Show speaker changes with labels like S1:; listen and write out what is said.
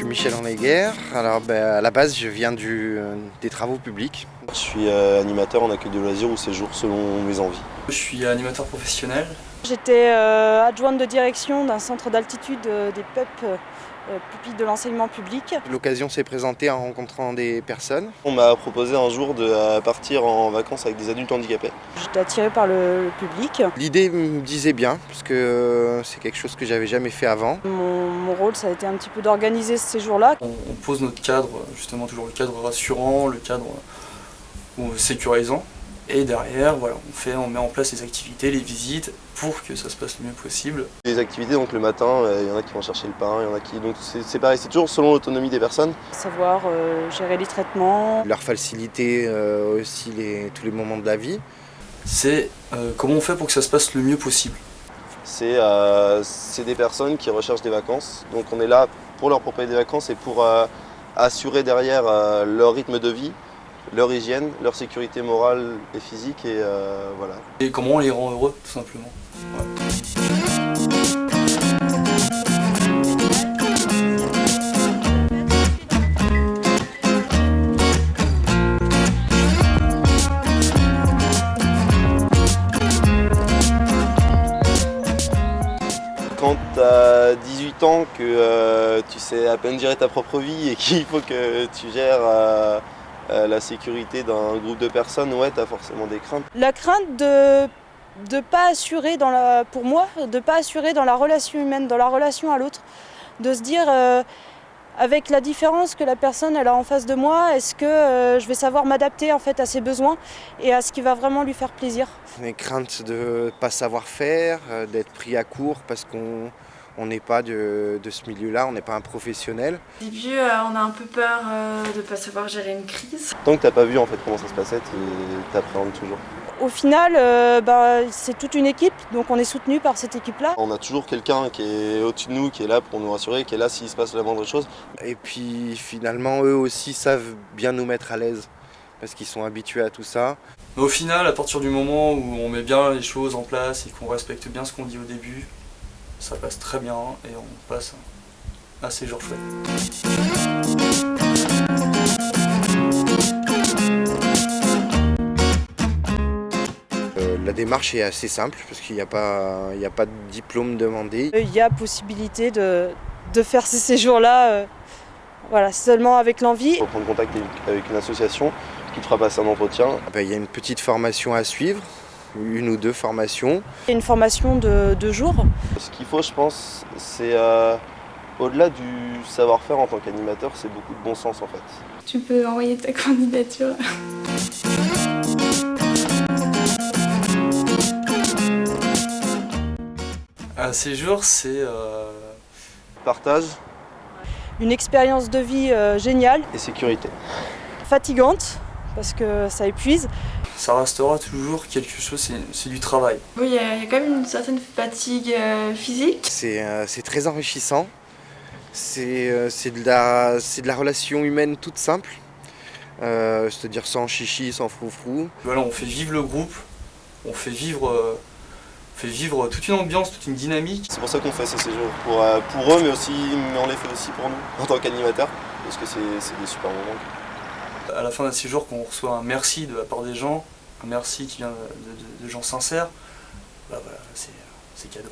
S1: Michel Honneguer. Alors à la base je viens des travaux publics.
S2: Je suis animateur en accueil de loisirs ou séjour selon mes envies.
S3: Je suis animateur professionnel.
S4: J'étais adjointe de direction d'un centre d'altitude des PEP, pupilles de l'enseignement public.
S1: L'occasion s'est présentée en rencontrant des personnes.
S2: On m'a proposé un jour de partir en vacances avec des adultes handicapés.
S4: J'étais attirée par le public.
S1: L'idée me disait bien, parce que c'est quelque chose que j'avais jamais fait avant.
S4: Mon rôle, ça a été un petit peu d'organiser ce séjour-là.
S3: On pose notre cadre, justement toujours le cadre rassurant, le cadre sécurisant. Et derrière, voilà, on met en place les activités, les visites pour que ça se passe le mieux possible.
S2: Les activités, donc le matin, il y en a qui vont chercher le pain, il y en a qui. Donc c'est pareil, c'est toujours selon l'autonomie des personnes.
S4: Savoir gérer les traitements.
S1: Leur faciliter aussi tous les moments de la vie.
S3: C'est comment on fait pour que ça se passe le mieux possible.
S2: C'est des personnes qui recherchent des vacances. Donc on est là pour leur proposer des vacances et pour assurer derrière leur rythme de vie, leur hygiène, leur sécurité morale et physique et voilà.
S3: Et comment on les rend heureux, tout simplement. Ouais.
S2: Quand tu as 18 ans, que tu sais à peine gérer ta propre vie et qu'il faut que tu gères la sécurité d'un groupe de personnes, ouais, tu as forcément des craintes.
S4: La crainte de pas assurer pour moi, de pas assurer dans la relation humaine, dans la relation à l'autre, de se dire avec la différence que la personne elle a en face de moi, est-ce que je vais savoir m'adapter en fait à ses besoins et à ce qui va vraiment lui faire plaisir.
S1: Les craintes de ne pas savoir faire, d'être pris à court parce qu'on n'est pas de ce milieu-là, on n'est pas un professionnel.
S5: Au début, on a un peu peur de ne pas savoir gérer une crise.
S2: Tant que tu n'as pas vu en fait comment ça se passait, tu appréhendes toujours.
S4: Au final, c'est toute une équipe, donc on est soutenu par cette équipe-là.
S2: On a toujours quelqu'un qui est au-dessus de nous, qui est là pour nous rassurer, qui est là s'il se passe la moindre chose.
S1: Et puis finalement, eux aussi savent bien nous mettre à l'aise, parce qu'ils sont habitués à tout ça.
S3: Mais au final, à partir du moment où on met bien les choses en place et qu'on respecte bien ce qu'on dit au début, ça passe très bien et on passe un séjour chouette.
S1: La démarche est assez simple parce qu'il n'y a pas de diplôme demandé.
S4: Il y a possibilité de faire ces séjours-là voilà, seulement avec l'envie.
S2: Il faut prendre contact avec une association qui te fera passer un entretien.
S1: Il y a une petite formation à suivre, une ou deux formations.
S4: Il y a une formation de 2 jours.
S2: Ce qu'il faut, je pense, c'est au-delà du savoir-faire en tant qu'animateur, c'est beaucoup de bon sens en fait.
S5: Tu peux envoyer ta candidature.
S3: Un séjour, c'est
S2: Partage
S4: Une expérience de vie géniale,
S2: et sécurité.
S4: fatigante, parce que ça épuise.
S3: ça restera toujours quelque chose, c'est du travail.
S5: Oui, il y a quand même une certaine fatigue physique.
S1: C'est très enrichissant. C'est de la relation humaine toute simple. C'est-à-dire sans chichi, sans froufrou.
S3: Voilà, on fait vivre le groupe, on fait vivre toute une ambiance, toute une dynamique.
S2: C'est pour ça qu'on fait ces séjours, pour eux, mais on les fait aussi pour nous, en tant qu'animateurs, parce que c'est des super moments.
S3: À la fin d'un séjour, qu'on reçoit un merci de la part des gens, un merci qui vient de gens sincères, bah voilà, c'est cadeau.